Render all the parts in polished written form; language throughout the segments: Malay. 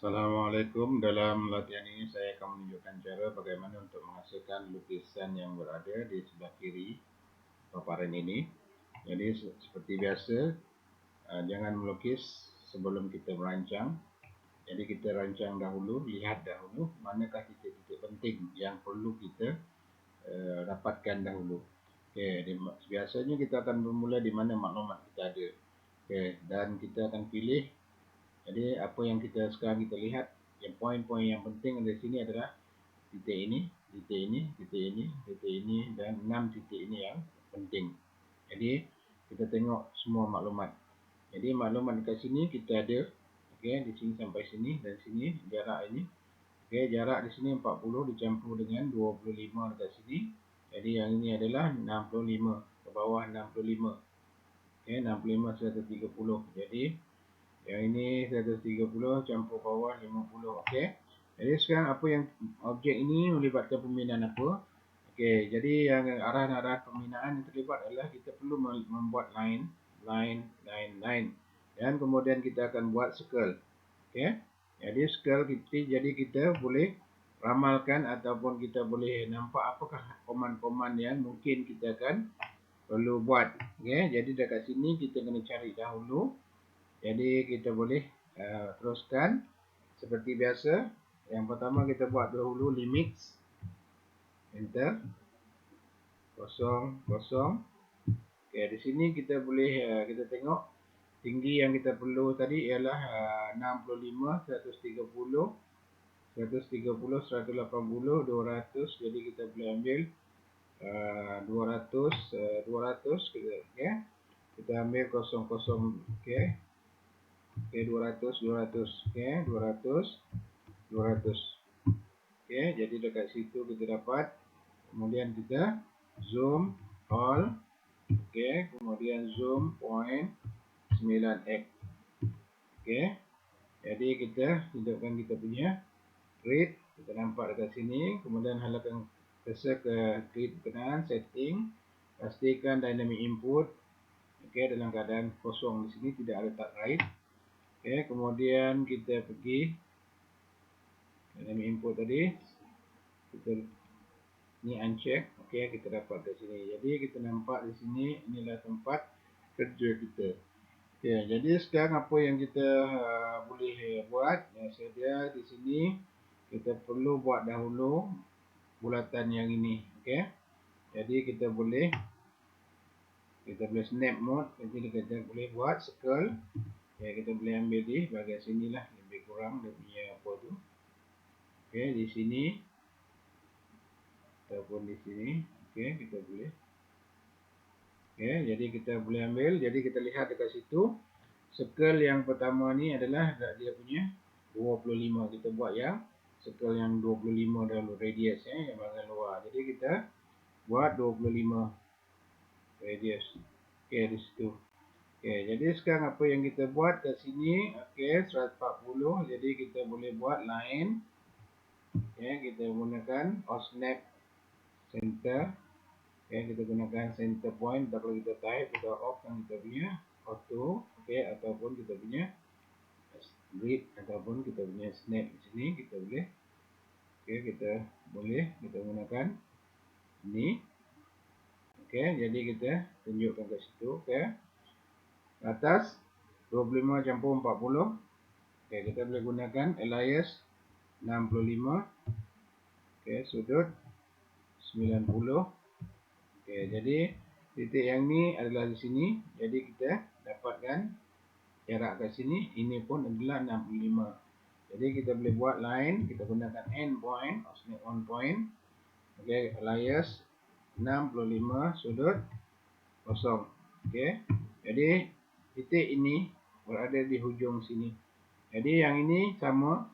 Assalamualaikum. Dalam latihan ini saya akan menunjukkan cara bagaimana untuk menghasilkan lukisan yang berada di sebelah kiri paparan ini. Jadi seperti biasa, jangan melukis sebelum kita merancang. Jadi kita rancang dahulu, lihat dahulu manakah titik-titik penting yang perlu kita dapatkan dahulu. Biasanya kita akan bermula di mana maklumat kita ada. Dan kita akan pilih. Jadi apa yang sekarang kita lihat, yang poin-poin yang penting di sini adalah titik ini, titik ini, titik ini, titik ini, dan 6 titik ini yang penting. Jadi kita tengok semua maklumat. Jadi maklumat dekat sini kita ada, di sini sampai sini dan sini jarak ini. Jarak di sini 40 dicampur dengan 25 dekat sini. Jadi yang ini adalah 65 ke bawah 65. 65 130. Jadi yang ini 130 campur bawah 50. Okey. Jadi sekarang apa yang objek ini melibatkan pembinaan apa? Okey, jadi yang arah-arah pembinaan yang terlibat adalah kita perlu membuat line. Dan kemudian kita akan buat circle. Okey. Jadi circle kita boleh ramalkan ataupun kita boleh nampak apakah koman-koman yang mungkin kita akan perlu buat. Okey, jadi dekat sini kita kena cari dahulu. Jadi kita boleh teruskan seperti biasa. Yang pertama kita buat dahulu limit. Enter. Kosong, kosong. Okey, di sini kita boleh kita tengok tinggi yang kita perlu tadi ialah 65, 130, 130, 180, 200. Jadi kita boleh ambil 200, 200 kita ambil 00. Okey. Okey, 200, 200. Okey, 200, 200. Okey, jadi dekat situ kita dapat. Kemudian kita zoom all. Okey, kemudian zoom point 9x. Okey. Jadi kita hidupkan kita punya grid. Kita nampak dekat sini. Kemudian halakan cursor ke grid berkenaan, setting. Pastikan dynamic input. Okey, dalam keadaan kosong di sini, tidak ada tab right. Okey, kemudian kita pergi dynamic input tadi. Kita ni uncheck. Okey, kita dapat di sini. Jadi kita nampak di sini inilah tempat kerja kita. Okey, jadi sekarang apa yang kita boleh buat? Yang sedia di sini kita perlu buat dahulu bulatan yang ini. Okey. Jadi kita boleh snap mode. Jadi kita boleh buat circle. Okey, kita boleh ambil di bahagian sinilah, lebih kurang dia punya apa tu. Okey, di sini ataupun di sini. Okey, kita boleh. Okey, jadi kita boleh ambil. Jadi kita lihat dekat situ. Circle yang pertama ni adalah dia punya 25. Kita buat yang circle yang 25 dalam radius yang bahagian luar. Jadi kita buat 25 radius. Okey, di situ. Okey, jadi sekarang apa yang kita buat kat sini? Okey, 140. Jadi kita boleh buat line. Okey, kita gunakan snap center. Okey, kita gunakan center point. Kalau kita type, kita off kan kita punya auto. Okey, ataupun kita punya grid ataupun kita punya snap di sini kita boleh. Okey, kita boleh kita gunakan ini. Okey, jadi kita tunjukkan kat situ. Okey, atas 25 campur 40. Okey, kita boleh gunakan alias 65. Okey, sudut 90. Okey, jadi titik yang ni adalah di sini. Jadi kita dapatkan jarak kat sini. Ini pun adalah 65. Jadi kita boleh buat line. Kita gunakan end point atau snap on point. Okey, alias 65 sudut 0. Okey, jadi titik ini berada di hujung sini. Jadi yang ini sama.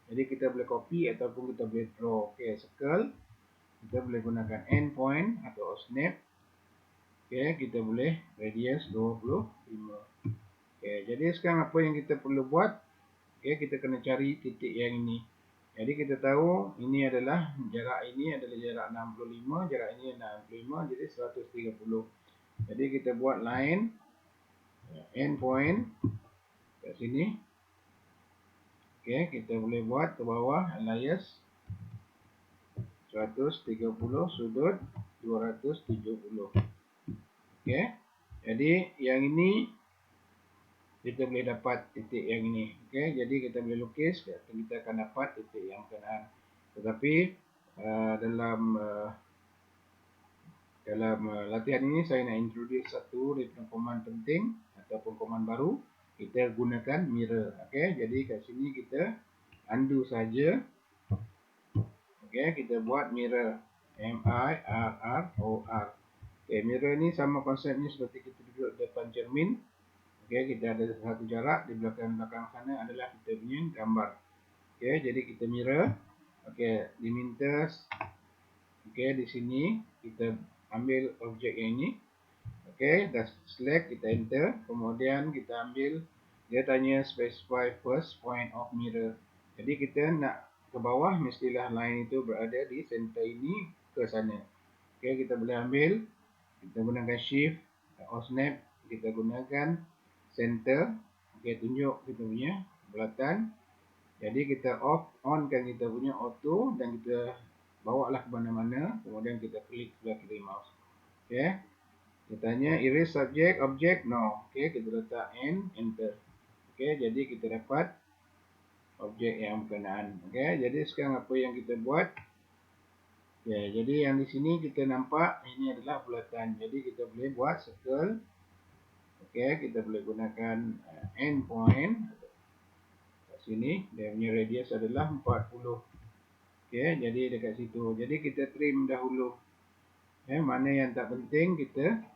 Jadi kita boleh copy ataupun kita boleh draw. Okey, circle. Kita boleh gunakan end point atau snap. Okey, kita boleh radius 25. Okey, jadi sekarang apa yang kita perlu buat? Okey, kita kena cari titik yang ini. Jadi kita tahu ini adalah jarak 65, jarak ini 65, jadi 130. Jadi kita buat line end point kat sini. Okey, kita boleh buat ke bawah alias 130 sudut 270. Okey. Jadi yang ini kita boleh dapat titik yang ini. Okey, jadi kita boleh lukis, kita akan dapat titik yang berkenaan. Tetapi dalam latihan ini saya nak introduce satu daripada command penting ataupun command baru. Kita gunakan mirror. Okey, jadi kat sini kita undo saja. Okey, kita buat mirror. M-I-R-R-O-R. Okey, mirror ni sama konsepnya seperti kita duduk depan cermin. Okey, kita ada satu jarak, di belakang sana adalah kita punya gambar. Okey, jadi kita mirror. Okey, diminta. Okey, di sini kita ambil objek yang ini. Okey, dah select, kita enter. Kemudian kita ambil, dia tanya specify first point of mirror. Jadi kita nak ke bawah, mestilah line itu berada di center ini ke sana. Okey, kita boleh ambil, kita gunakan shift or snap, kita gunakan center. Okey, tunjuk kita punya bulatan. Jadi kita on kan kita punya auto dan kita bawa lah ke mana-mana. Kemudian kita klik sebelah kiri mouse. Okey. Dia tanya erase subject, object, no. Okey, kita letak enter. Okey, jadi kita dapat objek yang berkenaan. Okey, jadi sekarang apa yang kita buat? Okey, jadi yang di sini kita nampak ini adalah bulatan. Jadi kita boleh buat circle. Okey, kita boleh gunakan end point. Kat sini dia punya radius adalah 40. Okey, jadi dekat situ. Jadi kita trim dahulu. Mana yang tak penting kita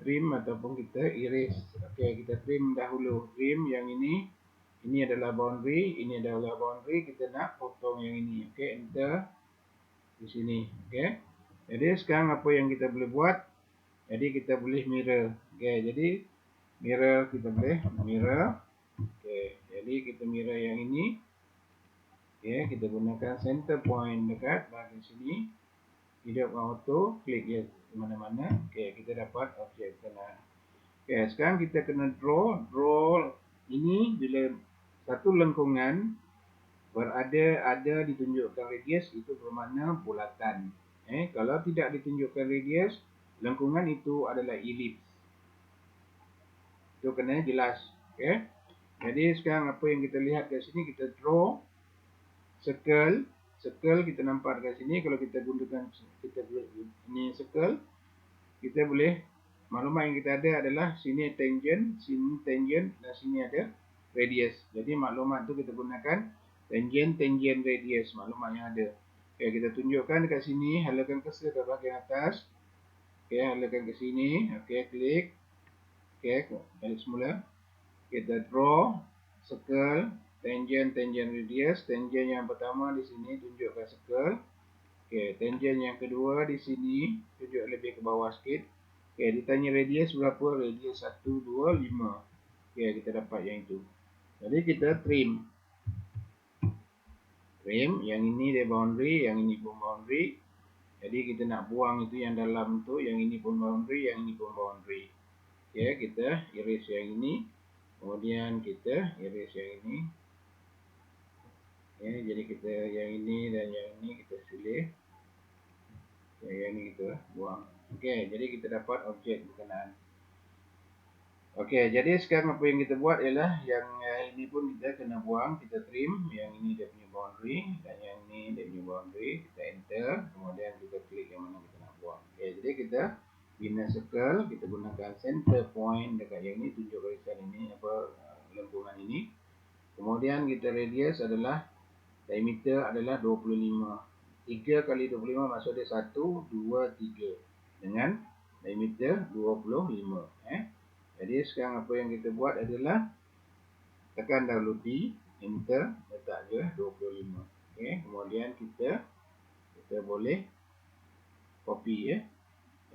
trim ataupun kita erase. Okey, kita trim dahulu. Trim yang ini adalah boundary, ini adalah boundary, kita nak potong yang ini. Okey, enter di sini. Okey. Jadi sekarang apa yang kita boleh buat? Jadi kita boleh mirror. Okey, jadi mirror kita boleh mirror. Okey, jadi kita mirror yang ini. Okey, kita gunakan center point dekat bahagian sini. Hidup auto, klik je mana-mana. Okey, kita dapat objek berkenaan. Okey, sekarang kita kena draw. Draw ini bila satu lengkungan ada ditunjukkan radius, itu bermakna bulatan. Kalau tidak ditunjukkan radius, lengkungan itu adalah ellipse. Itu kena jelas. Okey. Jadi sekarang apa yang kita lihat kat sini, kita draw circle. Circle kita nampak dekat sini. Kalau kita gunakan ini circle, kita boleh, maklumat yang kita ada adalah sini tangent, dan sini ada radius. Jadi maklumat tu kita gunakan tangent radius, maklumat yang ada. Okey, kita tunjukkan dekat sini, halakan cursor ke bahagian atas. Okey, halakan ke sini. Okey, klik. Okey, balik semula. Kita draw circle, tangent radius. Tangent yang pertama di sini tunjukkan circle. Okey, tangent yang kedua di sini tunjuk lebih ke bawah sikit. Okey, ditanya radius berapa? Radius 125. Okey, kita dapat yang itu. Jadi kita trim. Yang ini dia boundary, yang ini pun boundary. Jadi kita nak buang itu yang dalam tu, yang ini pun boundary, yang ini pun boundary. Okey, kita erase yang ini. Kemudian kita erase yang ini. Okey, jadi kita yang ini dan yang ini kita pilih. Yang ini kita buang. Okey, jadi kita dapat objek berkenaan. Okey, jadi sekarang apa yang kita buat ialah yang ini pun kita kena buang, kita trim. Yang ini dia punya boundary dan yang ini dia punya boundary. Kita enter, kemudian kita klik yang mana kita nak buang. Okey, jadi kita bina circle, kita gunakan center point dekat yang ini, tunjuk garisan ini, lengkungan ini. Kemudian kita radius adalah, diameter adalah 25. 3 kali 25 maksud dia 1, 2, 3. Dengan diameter 25. Jadi sekarang apa yang kita buat adalah tekan dahulu T, enter, letak je 25. Okey, kemudian kita boleh copy ya.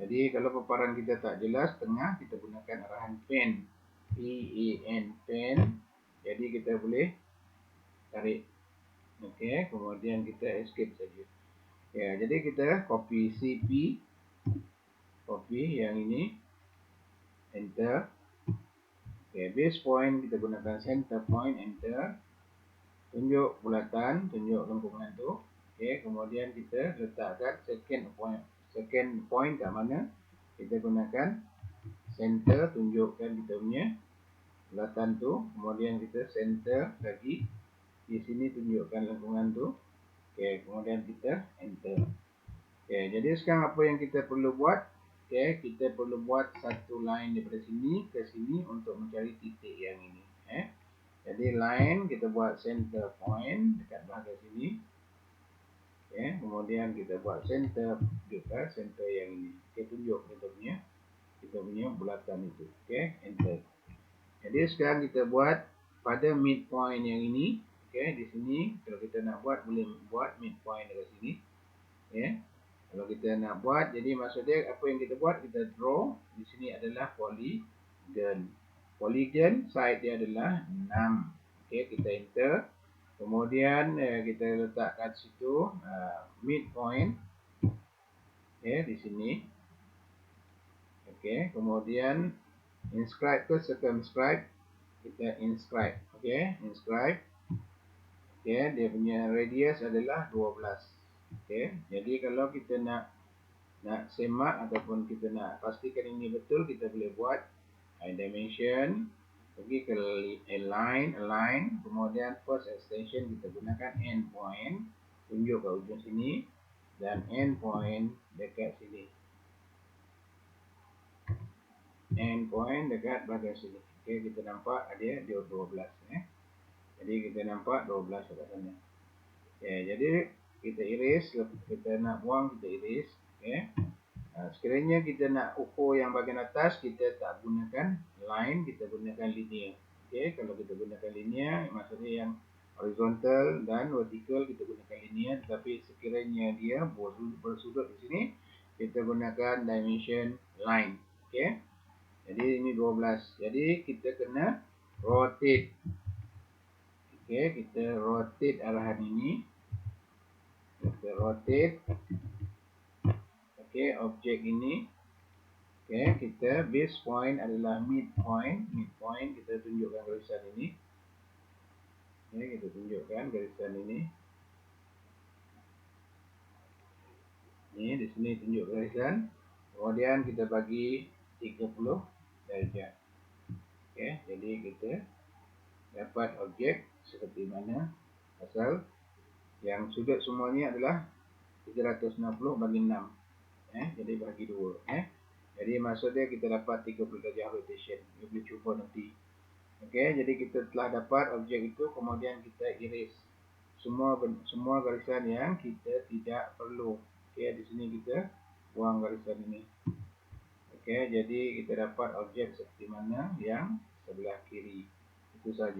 Jadi kalau paparan kita tak jelas tengah, kita gunakan arahan pen. P-A-N, pen. Jadi kita boleh tarik. Okey, kemudian kita escape saja. Ya, jadi kita copy CP, copy yang ini, enter. Okay, base point kita gunakan center point, enter. tunjuk bulatan, tunjuk lengkungan tu. Okey, kemudian kita letakkan second point kat mana? Kita gunakan center, tunjukkan kita punya bulatan tu. Kemudian kita center lagi. Di sini tunjukkan lengkungan tu. Okey, kemudian kita enter. Okey, jadi sekarang apa yang kita perlu buat? Okey, kita perlu buat satu line daripada sini ke sini untuk mencari titik yang ini. Jadi line kita buat center point dekat bahagian sini. Okay. Kemudian kita buat center juga center yang ini. Okay, tunjuk kita punya bulatan itu. Okay, enter. Jadi sekarang kita buat pada midpoint yang ini. Okay, di sini kalau kita nak buat boleh buat midpoint dekat sini. Okay. Kalau kita nak buat, jadi maksudnya apa yang kita buat, kita draw. Di sini adalah polygon. Polygon side dia adalah 6. Okay, kita enter. Kemudian kita letakkan situ midpoint. Okay, di sini. Okay, kemudian inscribe ke circumscribe. Kita inscribe. Okay, inscribe. Okay, dia punya radius adalah 12. Okay, jadi kalau kita nak semak ataupun kita nak pastikan ini betul, kita boleh buat dimension. Pergi ke align, kemudian first extension kita gunakan end point, tunjuk ke ujung sini, dan end point dekat sini, end point dekat bahagian sini. Okay, kita nampak dia 12. Jadi kita nampak 12 dekat sana. Okay, jadi kita erase, kita nak buang, kita erase. Okay. Sekiranya kita nak ukur yang bahagian atas, kita tak gunakan line, kita gunakan linear. Okay, kalau kita gunakan linear, maksudnya yang horizontal dan vertical kita gunakan linear. Tetapi sekiranya dia bersudut di sini, kita gunakan dimension line. Okay, jadi ini 12. Jadi kita kena rotate. Okay, kita rotate arahan ini. Kita rotate. Okay, objek ini. Okay, kita base point adalah midpoint. Midpoint kita tunjukkan garisan ini. Okay, kita tunjukkan garisan ini. Ini di sini tunjuk garisan. Kemudian kita bagi 30 darjah. Okay, jadi kita dapat objek seperti mana. Asal yang sudut semuanya adalah 360 bagi 6. Jadi bagi 2. Jadi maksudnya kita dapat 30 darjah rotation. Kita boleh cuba nanti. Okey, jadi kita telah dapat objek itu, kemudian kita erase semua garisan yang kita tidak perlu. Okey, di sini kita buang garisan ini. Okey, jadi kita dapat objek seperti mana yang sebelah kiri. Itu saja.